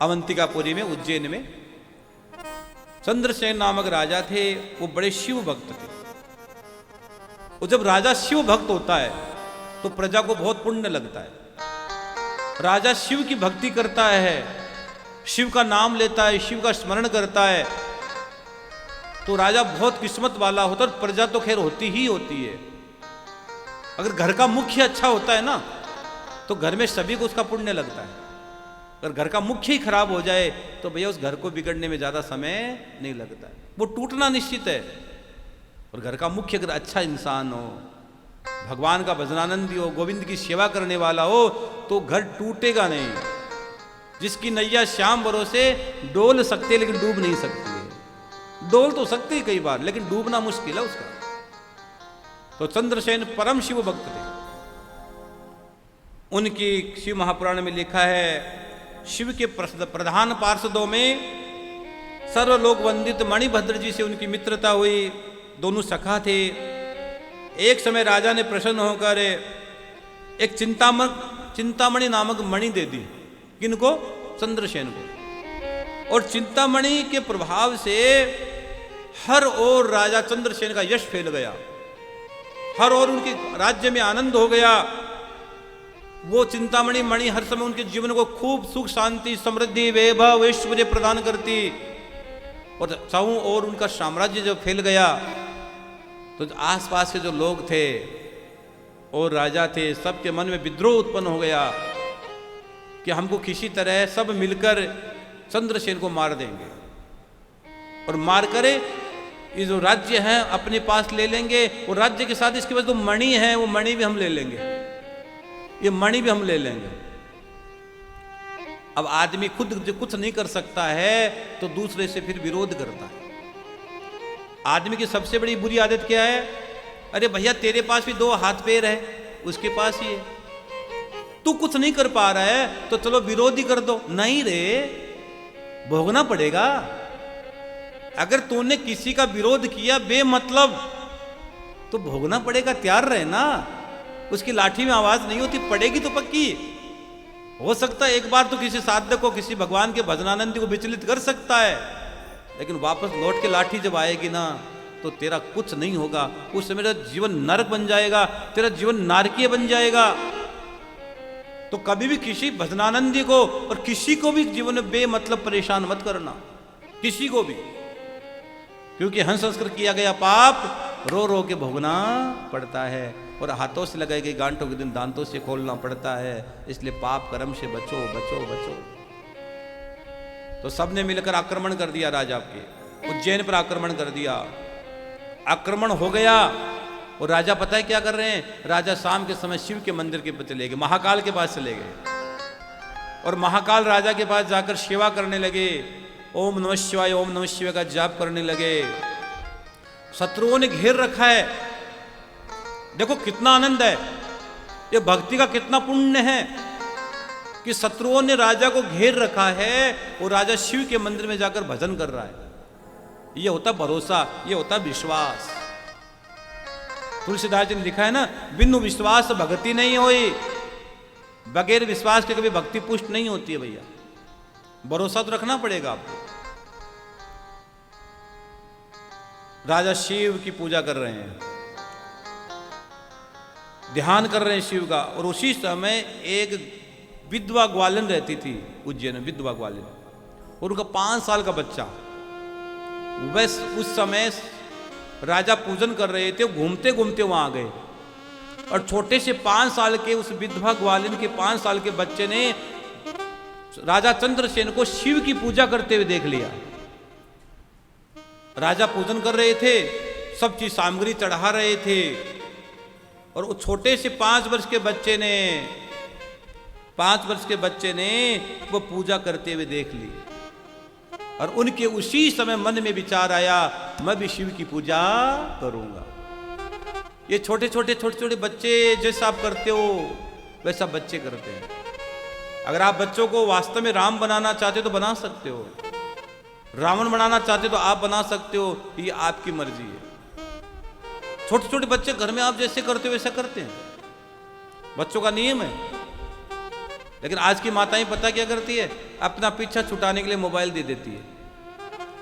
अवंतिकापुरी में, उज्जैन में। चंद्रसेन नामक राजा थे, वो बड़े शिव भक्त थे। और जब राजा शिव भक्त होता है तो प्रजा को बहुत पुण्य लगता है। राजा शिव की भक्ति करता है, शिव का नाम लेता है, शिव का स्मरण करता है, तो राजा बहुत किस्मत वाला होता है। और प्रजा तो खैर होती ही होती है। अगर घर का मुख्य अच्छा होता है ना, तो घर में सभी को उसका पुण्य लगता है। अगर घर का मुख्य ही खराब हो जाए तो भैया उस घर को बिगड़ने में ज्यादा समय नहीं लगता है, वो टूटना निश्चित है। और घर का मुख्य अगर अच्छा इंसान हो, भगवान का भजनानंदी हो, गोविंद की सेवा करने वाला हो, तो घर टूटेगा नहीं। जिसकी नैया श्याम भरोसे डोल सकते लेकिन डूब नहीं सकती है। डोल तो सकती है कई बार, लेकिन डूबना मुश्किल है उसका। तो चंद्रसेन परम शिव भक्त थे। उनकी शिव महापुराण में लिखा है, शिव के प्रधान पार्षदों में सर्वलोक वंदित मणिभद्र जी से उनकी मित्रता हुई। दोनों सखा थे। एक समय राजा ने प्रसन्न होकर एक चिंतामणि नामक मणि दे दी। किनको? चंद्रसेन को। और चिंतामणि के प्रभाव से हर ओर राजा चंद्रसेन का यश फैल गया, हर ओर उनके राज्य में आनंद हो गया। वो चिंतामणि मणि हर समय उनके जीवन को खूब सुख शांति समृद्धि वैभव ऐश्वर्य प्रदान करती। और चारों ओर उनका साम्राज्य जब फैल गया तो आसपास के जो लोग थे और राजा थे, सबके मन में विद्रोह उत्पन्न हो गया कि हमको किसी तरह सब मिलकर चंद्रसेन को मार देंगे और मार कर ये जो राज्य है अपने पास ले लेंगे। और राज्य के साथ इसके पास जो मणि है वो मणि भी हम ले लेंगे, ये मणि भी हम ले लेंगे। अब आदमी खुद जो कुछ नहीं कर सकता है तो दूसरे से फिर विरोध करता है। आदमी की सबसे बड़ी बुरी आदत क्या है? अरे भैया तेरे पास भी 2 हाथ पैर है, उसके पास ही है, तू कुछ नहीं कर पा रहा है तो चलो विरोध ही कर दो। नहीं रे, भोगना पड़ेगा। अगर तूने किसी का विरोध किया बेमतलब तो भोगना पड़ेगा, तैयार रहे ना। उसकी लाठी में आवाज नहीं होती, पड़ेगी तो पक्की। हो सकता है एक बार तो किसी साधक को, किसी भगवान के भजनानंदी को विचलित कर सकता है, लेकिन वापस लौट के लाठी जब आएगी ना तो तेरा कुछ नहीं होगा। उस समय तेरा जीवन नरक बन जाएगा, तेरा जीवन नारकीय बन जाएगा। तो कभी भी किसी भजनानंदी को और किसी को भी जीवन में बेमतलब परेशान मत करना, किसी को भी। क्योंकि हंस संस्कृत किया गया पाप रो रो के भोगना पड़ता है, और हाथों से लगाई गई गांठों के दिन दांतों से खोलना पड़ता है। इसलिए पाप कर्म से बचो बचो बचो। तो सबने मिलकर आक्रमण कर दिया, राजा के उज्जैन पर आक्रमण कर दिया। आक्रमण हो गया और राजा पता है क्या कर रहे हैं? राजा शाम के समय शिव के मंदिर के पास चले गए, महाकाल के पास चले गए और महाकाल राजा के पास जाकर सेवा करने लगे। ओम नमः शिवाय, ओम नमः शिवाय का जाप करने लगे। शत्रुओं ने घेर रखा है। देखो कितना आनंद है, ये भक्ति का कितना पुण्य है कि शत्रुओं ने राजा को घेर रखा है और राजा शिव के मंदिर में जाकर भजन कर रहा है। ये होता भरोसा, ये होता विश्वास। तुलसीदास जी ने लिखा है ना, बिनु विश्वास भक्ति नहीं होई। बगैर विश्वास के कभी भक्ति पुष्ट नहीं होती है भैया। भरोसा तो रखना पड़ेगा आपको। राजा शिव की पूजा कर रहे हैं, ध्यान कर रहे हैं शिव का। और उसी समय एक विधवा ग्वालिन रहती थी उज्जैन में, विधवा ग्वालिन, और उनका 5 साल का बच्चा। बस उस समय राजा पूजन कर रहे थे, घूमते घूमते वहां आ गए और छोटे से 5 साल के उस विधवा ग्वालिन के 5 साल के बच्चे ने राजा चंद्रसेन को शिव की पूजा करते हुए देख लिया। राजा पूजन कर रहे थे, सब चीज सामग्री चढ़ा रहे थे, और वो छोटे से 5 वर्ष के बच्चे ने वो पूजा करते हुए देख ली। और उनके उसी समय मन में विचार आया, मैं भी शिव की पूजा करूंगा। ये छोटे छोटे बच्चे जैसा आप करते हो वैसा बच्चे करते हैं। अगर आप बच्चों को वास्तव में राम बनाना चाहते हो तो बना सकते हो, रावण बनाना चाहते हो तो आप बना सकते हो, ये आपकी मर्जी है। छोटे छोटे बच्चे घर में आप जैसे करते हो वैसा करते हैं, बच्चों का नियम है। लेकिन आज की माताएं पता क्या करती है, अपना पीछा छुटाने के लिए मोबाइल दे देती है।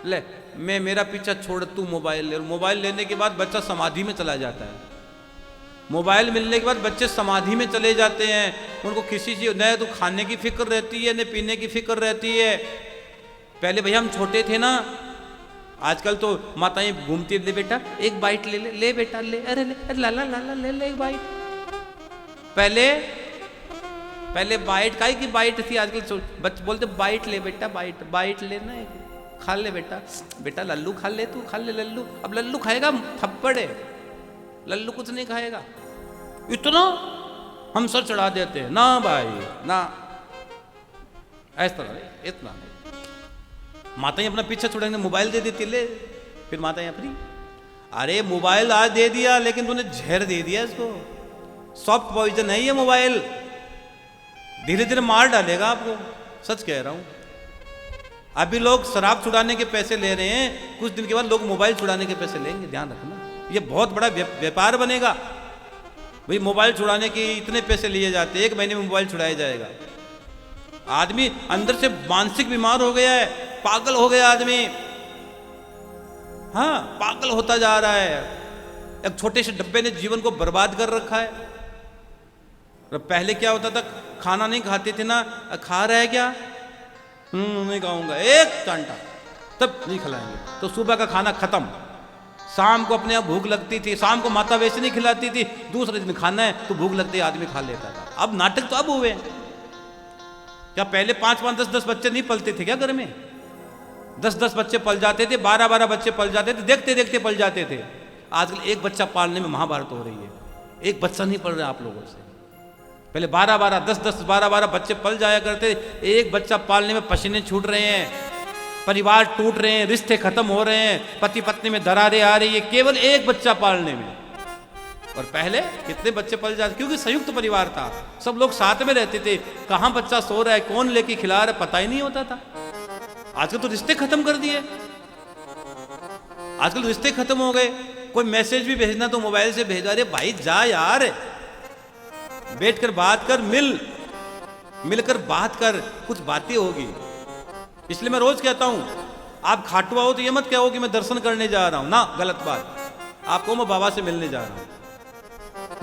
ले मैं मेरा पीछा छोड़, तू मोबाइल ले। और मोबाइल लेने के बाद बच्चा समाधि में चला जाता है। मोबाइल मिलने के बाद बच्चे समाधि में चले जाते हैं। उनको किसी चीज न तो खाने की फिक्र रहती है, न पीने की फिक्र रहती है। पहले भैया हम छोटे थे ना, आजकल तो माताएं घूमती, ले बेटा एक बाइट ले ले, ले बेटा ले, अरे ले, अरे लाला लाला ले ले एक बाइट। पहले बाइट काहे की बाइट थी, आजकल बच्चे बोलते बाइट ले बेटा, बाइट बाइट लेना है, खा ले बेटा, बेटा लल्लू खा ले, तू खा ले लल्लू। अब लल्लू खाएगा थप्पड़ है, लल्लू कुछ नहीं खाएगा। इतना हम सर चढ़ा देते हैं ना भाई ना, ऐसा इतना माताएं अपना पीछे छोड़ेंगे, मोबाइल दे देती, ले फिर माताएं फ्री। अरे मोबाइल आज दे दिया, लेकिन तूने जहर दे दिया इसको, सॉफ्ट पॉइजन है ये मोबाइल, धीरे धीरे मार डालेगा आपको। सच कह रहा हूं। अभी लोग शराब छुड़ाने के पैसे ले रहे हैं, कुछ दिन के बाद लोग मोबाइल छुड़ाने के पैसे लेंगे, ध्यान रखना। ये बहुत बड़ा व्यापार बनेगा भाई। मोबाइल छुड़ाने के इतने पैसे लिए जाते हैं, 1 महीने में मोबाइल छुड़ाया जाएगा। आदमी अंदर से मानसिक बीमार हो गया है, पागल हो गया आदमी। हाँ, पागल होता जा रहा है। एक छोटे से डब्बे ने जीवन को बर्बाद कर रखा है। पहले क्या होता था, खाना नहीं खाते थे ना, खा रहा है क्या, नहीं खाऊंगा, एक कांटा, तब नहीं खिलाएंगे, तो सुबह का खाना खत्म। शाम को अपने आप भूख लगती थी, शाम को माता वैसे नहीं खिलाती थी, दूसरे दिन खाना है तो भूख लगती है, आदमी खा लेता था। अब नाटक तो अब हुए। क्या पहले 5-5, 10-10 बच्चे नहीं पलते थे क्या घर में? 10-10 बच्चे पल जाते थे, 12-12 बच्चे पल जाते थे, देखते देखते पल जाते थे। आजकल एक बच्चा पालने में महाभारत हो रही है। एक बच्चा नहीं पल रहा आप लोगों से। पहले 12-12, 10-10, 12-12 बच्चे पल जाया करते, एक बच्चा पालने में पसीने छूट रहे हैं, परिवार टूट रहे हैं, रिश्ते खत्म हो रहे हैं, पति पत्नी में दरारें आ रही है, केवल एक बच्चा पालने में। और पहले कितने बच्चे पल जाते, क्योंकि संयुक्त परिवार था, सब लोग साथ में रहते थे। कहां बच्चा सो रहा है, कौन लेके खिला रहा है, पता ही नहीं होता था। आजकल तो रिश्ते खत्म कर दिए, आजकल रिश्ते खत्म हो गए। कोई मैसेज भी भेजना तो मोबाइल से भेजा। अरे भाई जा यार, बैठकर बात कर, मिलकर बात कर, कुछ बातें होगी। इसलिए मैं रोज कहता हूं, आप खाटुआ हो तो ये मत कहो कि मैं दर्शन करने जा रहा हूं ना, गलत बात। आपको मैं बाबा से मिलने जा रहा हूं।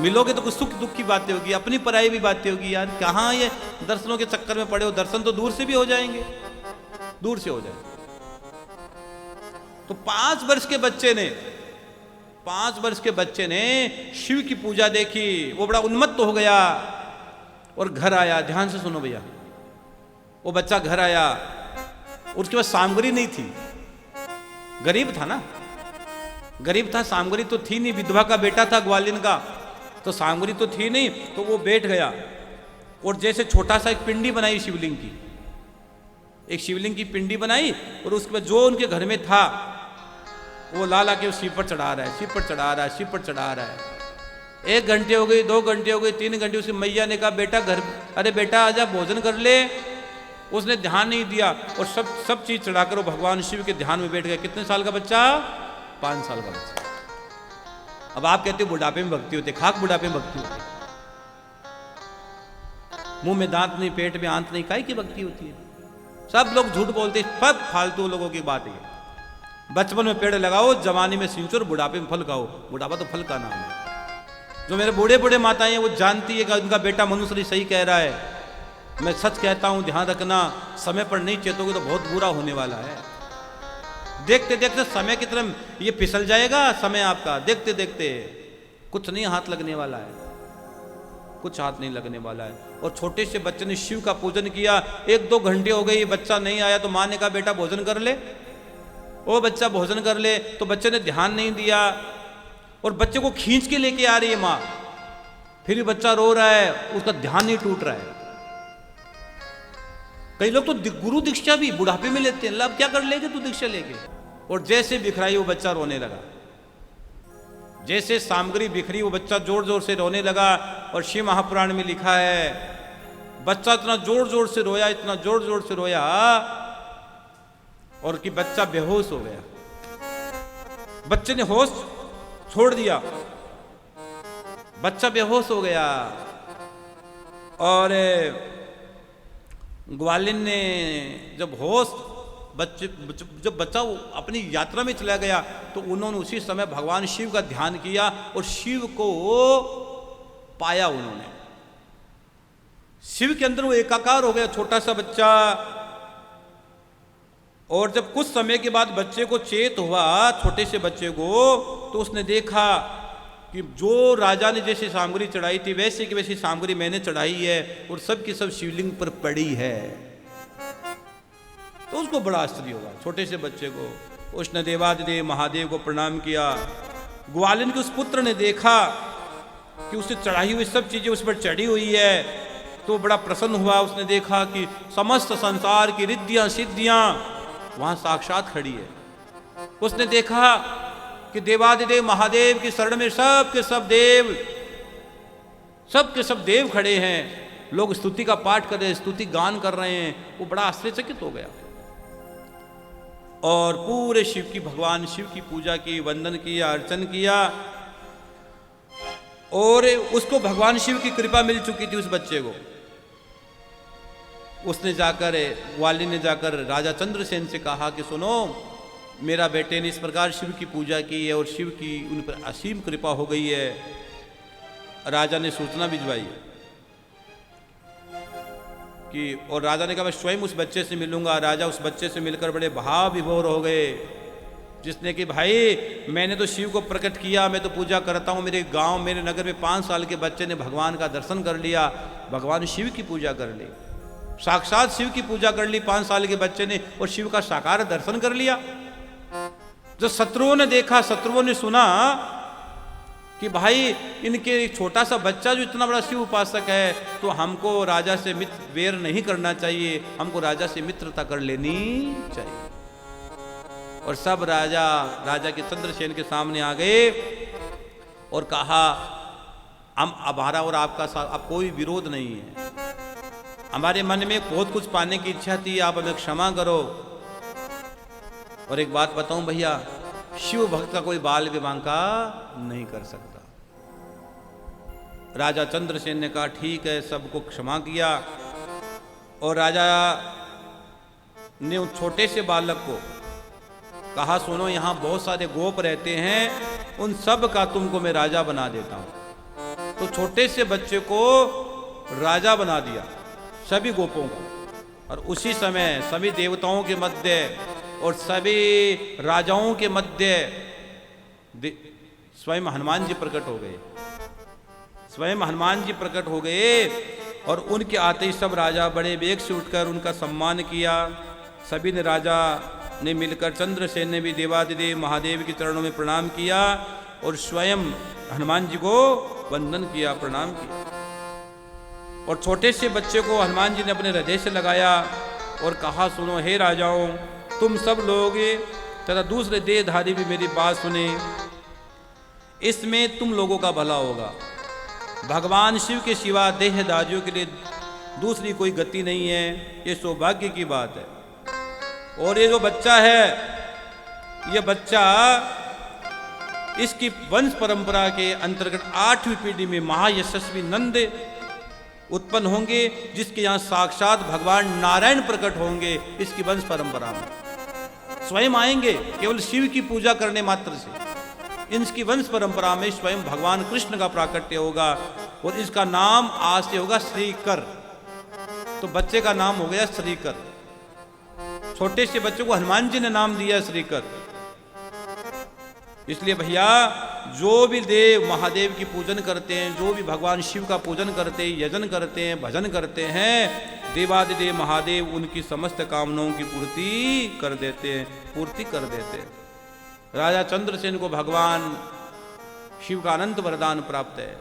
मिलोगे तो कुछ सुख दुख की बातें होगी, अपनी पराई भी बातें होगी। यार कहां ये दर्शनों के चक्कर में पड़े हो, दर्शन तो दूर से भी हो जाएंगे, दूर से हो जाएंगे। तो 5 वर्ष के बच्चे ने शिव की पूजा देखी, वो बड़ा उन्मत्त हो गया और घर आया। ध्यान से सुनो भैया, वो बच्चा घर आया, उसके पास सामग्री नहीं थी, गरीब था ना, गरीब था, सामग्री तो थी नहीं, विधवा का बेटा था ग्वालिन का, तो सामग्री तो थी नहीं। तो वो बैठ गया और जैसे छोटा सा एक पिंडी बनाई शिवलिंग की, एक शिवलिंग की पिंडी बनाई, और उसके बाद जो उनके घर में था वो ला के शिव पर चढ़ा रहा है, शिव पर चढ़ा रहा है, शिव पर चढ़ा रहा है। 1 घंटे हो गई, 2 घंटे हो गई, 3 घंटे। उसकी मैया ने कहा बेटा घर, अरे बेटा आजा भोजन कर ले। उसने ध्यान नहीं दिया और सब चीज चढ़ाकर वो भगवान शिव के ध्यान में बैठ गया। कितने साल का बच्चा? 5 साल का बच्चा। अब आप कहते हो बुढ़ापे में भक्ति होती है, खाक बुढ़ापे में भक्ति होती है। मुंह में दांत नहीं, पेट में आंत नहीं, काहे की भक्ति होती है? सब लोग झूठ बोलते हैं, सब फालतू लोगों की बात है। बचपन में पेड़ लगाओ, जवानी में सिंचो, बुढ़ापे में फल खाओ। बुढ़ापा तो फल का नाम है। जो मेरे बूढ़े बूढ़े माताएं हैं वो जानती है कि उनका बेटा मनुश्री सही कह रहा है। मैं सच कहता हूं, ध्यान रखना, समय पर नहीं चेतोगे तो बहुत बुरा होने वाला है। देखते देखते समय की तरह ये फिसल जाएगा समय आपका, देखते देखते कुछ नहीं हाथ लगने वाला है, कुछ हाथ नहीं लगने वाला है। और छोटे से बच्चे ने शिव का पूजन किया, 1-2 घंटे हो गए, बच्चा नहीं आया, तो माँ ने कहा बेटा भोजन कर ले। वो बच्चा भोजन कर ले, तो बच्चे ने ध्यान नहीं दिया और बच्चे को खींच के लेके आ रही है माँ, फिर भी बच्चा रो रहा है, उसका ध्यान नहीं टूट रहा है। कई लोग तो गुरु दीक्षा भी बुढ़ापे में लेते हैं। अब क्या कर लेगे तू दीक्षा लेके? और जैसे बिखराई वो बच्चा रोने लगा, जैसे सामग्री बिखरी वो बच्चा जोर जोर से रोने लगा। और शिव महापुराण में लिखा है बच्चा इतना जोर जोर से रोया, इतना जोर जोर से रोया, और कि बच्चा बेहोश हो गया। बच्चे ने होश छोड़ दिया, बच्चा बेहोश हो गया। और ग्वालिन ने जब होश जब बच्चा अपनी यात्रा में चला गया तो उन्होंने उसी समय भगवान शिव का ध्यान किया और शिव को पाया। उन्होंने शिव के अंदर वो एकाकार हो गया, छोटा सा बच्चा। और जब कुछ समय के बाद बच्चे को चेत हुआ, छोटे से बच्चे को, तो उसने देखा कि जो राजा ने जैसी सामग्री चढ़ाई थी वैसे की वैसी सामग्री मैंने चढ़ाई है और सब की सब शिवलिंग पर पड़ी है। तो उसको बड़ा आश्चर्य हुआ, छोटे से बच्चे को। उसने देवादिदेव महादेव को प्रणाम किया। ग्वालिन के उस पुत्र ने देखा कि उससे चढ़ाई हुई सब चीजें उस पर चढ़ी हुई है, तो बड़ा प्रसन्न हुआ। उसने देखा कि समस्त संसार की रिद्धियां सिद्धियां वहां साक्षात खड़ी है। उसने देखा कि देवादिदेव महादेव की शरण में सब के सब देव खड़े हैं, लोग स्तुति का पाठ कर रहे हैं, स्तुति गान कर रहे हैं। वो बड़ा आश्चर्यचकित हो गया और पूरे भगवान शिव की पूजा की, वंदन किया, अर्चन किया। और उसको भगवान शिव की कृपा मिल चुकी थी उस बच्चे को। उसने जाकर, ग्वालिन ने जाकर राजा चंद्रसेन से कहा कि सुनो, मेरा बेटे ने इस प्रकार शिव की पूजा की है और शिव की उन पर असीम कृपा हो गई है। राजा ने सूचना भिजवाई कि, और राजा ने कहा मैं स्वयं उस बच्चे से मिलूंगा। राजा उस बच्चे से मिलकर बड़े भाव विभोर हो गए, जिसने कि भाई मैंने तो शिव को प्रकट किया, मैं तो पूजा करता हूँ, मेरे गांव मेरे नगर में 5 साल के बच्चे ने भगवान का दर्शन कर लिया, भगवान शिव की पूजा कर ली, साक्षात शिव की पूजा कर ली 5 साल के बच्चे ने, और शिव का साकार दर्शन कर लिया। जो शत्रुओं ने देखा, शत्रुओं ने सुना कि भाई इनके छोटा सा बच्चा जो इतना बड़ा शिव उपासक है, तो हमको राजा से मित्र वेर नहीं करना चाहिए, हमको राजा से मित्रता कर लेनी चाहिए। और सब राजा के चंद्रसेन के सामने आ गए और कहा हम हमारा और आपका अब कोई विरोध नहीं है, हमारे मन में बहुत कुछ पाने की इच्छा थी, आप हमें क्षमा करो। और एक बात बताऊं भैया, शिव भक्त का कोई बाल विवांका नहीं कर सकता। राजा चंद्रसेन ने कहा ठीक है, सबको क्षमा किया। और राजा ने उस छोटे से बालक को कहा सुनो, यहां बहुत सारे गोप रहते हैं, उन सब का तुमको मैं राजा बना देता हूं। तो छोटे से बच्चे को राजा बना दिया, सभी गोपों को। और उसी समय सभी देवताओं के मध्य और सभी राजाओं के मध्य स्वयं हनुमान जी प्रकट हो गए, स्वयं हनुमान जी प्रकट हो गए। और उनके आते ही सब राजा बड़े वेग से उठकर उनका सम्मान किया। सभी ने राजा ने मिलकर, चंद्रसेन ने भी देवादिदेव महादेव के चरणों में प्रणाम किया और स्वयं हनुमान जी को वंदन किया, प्रणाम किया। और छोटे से बच्चे को हनुमान जी ने अपने हृदय से लगाया और कहा सुनो हे राजाओं, तुम सब लोग तथा दूसरे देहधारी भी मेरी बात सुने, इसमें तुम लोगों का भला होगा। भगवान शिव के सिवा देहधारियों के लिए दूसरी कोई गति नहीं है, ये सौभाग्य की बात है। और ये जो बच्चा है, ये बच्चा इसकी वंश परंपरा के अंतर्गत 8वीं पीढ़ी में महायशस्वी नंद उत्पन्न होंगे, जिसके यहाँ साक्षात भगवान नारायण प्रकट होंगे। इसकी वंश परंपरा में स्वयं आएंगे, केवल शिव की पूजा करने मात्र से। इनकी वंश परंपरा में स्वयं भगवान कृष्ण का प्राकट्य होगा और इसका नाम आज से होगा श्रीकर। तो बच्चे का नाम हो गया श्रीकर। छोटे से बच्चे को हनुमान जी ने नाम दिया श्रीकर। इसलिए भैया जो भी देव महादेव की पूजन करते हैं, जो भी भगवान शिव का पूजन करते हैं, यजन करते हैं, भजन करते हैं, देवादिदेव महादेव उनकी समस्त कामनाओं की पूर्ति कर देते हैं। राजा चंद्रसेन को भगवान शिव का अनंत वरदान प्राप्त है।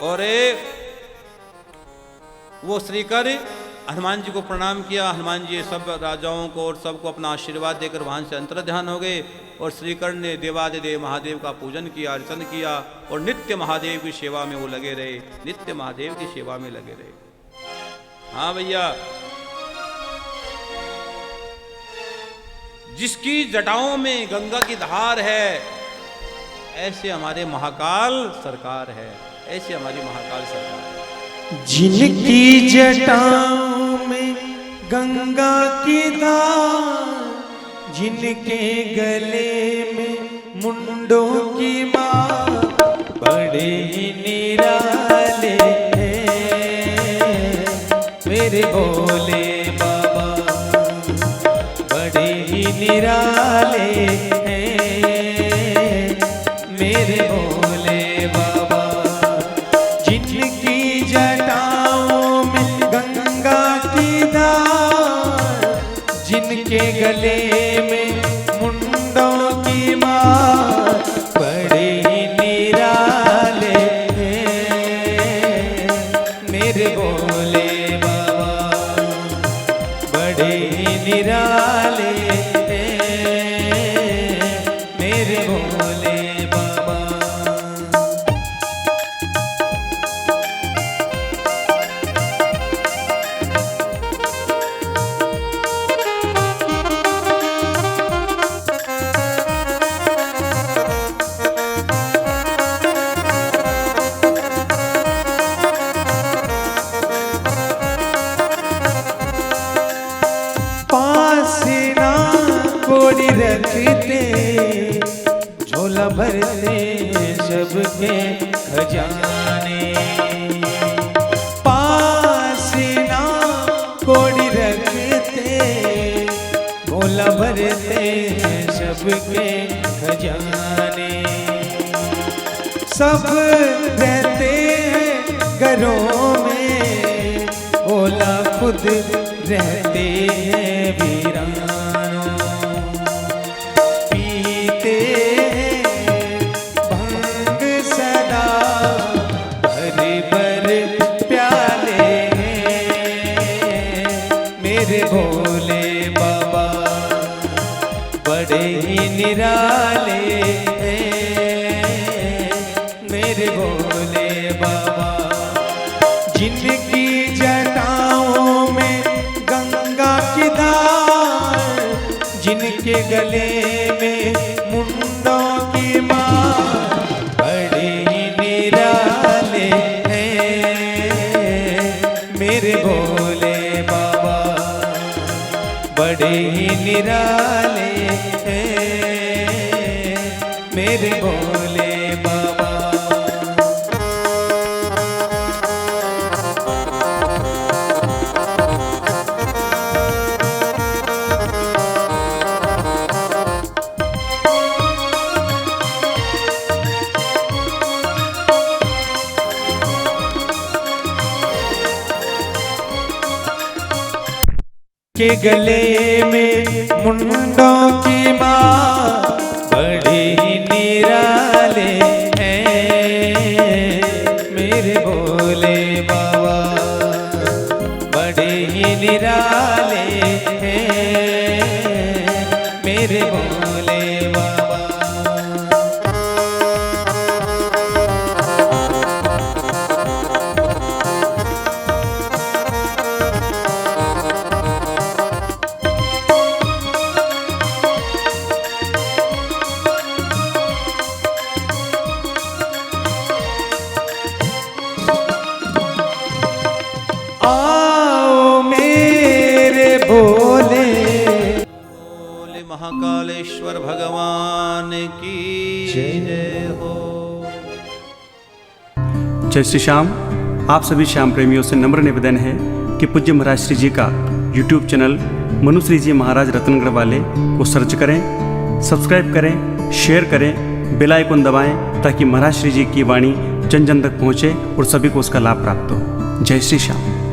और वो श्रीकर हनुमान जी को प्रणाम किया। हनुमान जी सब राजाओं को और सबको अपना आशीर्वाद देकर वहां से अंतर्ध्यान हो गए। और श्रीकर ने देवादिदेव महादेव का पूजन किया, अर्चन किया और नित्य महादेव की सेवा में वो लगे रहे, नित्य महादेव की सेवा में लगे रहे। हाँ भैया, जिसकी जटाओं में गंगा की धार है, ऐसे हमारे महाकाल सरकार है, ऐसे हमारी महाकाल सरकार है। जिनकी जटाओं में गंगा की धार, जिनके गले में मुंडों की मार, बड़े ही निराले हैं मेरे भोले बाबा, बड़े ही निराले हैं मेरे भोले बाबा। जिनकी जटाओं में गंगा की धार, जिनके गले में मुंडों की मार, बड़े ही निराले हैं मेरे भोले बाबा, बड़े ही निराले हैं मेरे भोले बाबा। पासीना कोड़ी रखते, झोला भरते सबके खजाने। पासीना कोड़ी रखते, झोला भरते सबके खजाने। सब रहते हैं घरों में, भोला खुद रहते हैं वीरानों। पीते भंग सदा भर भर प्याले मेरे भोले बाबा, बड़े ही निराले मेरे भोले बाबा। जिनकी जटाओं में गंगा की धार, जिनके गले में मुंडों की मार, बड़े ही निराले हैं मेरे भोले बाबा, बड़े ही निराले हैं मेरे भोले बाबा। के गले में मुंडों की मार, बड़े ही निराले हैं मेरे भोले बाबा, बड़े ही निराले हैं मेरे भोले बाबा। बोले महाकालेश्वर भगवान की जय हो। जय श्री श्याम। आप सभी श्याम प्रेमियों से नम्र निवेदन है कि पूज्य महाराज श्री जी का YouTube चैनल मनुश्री जी महाराज रतनगढ़ वाले को सर्च करें, सब्सक्राइब करें, शेयर करें, बेल आइकन दबाएं, ताकि महाराज श्री जी की वाणी जन जन तक पहुँचे और सभी को उसका लाभ प्राप्त हो। जय श्री श्याम।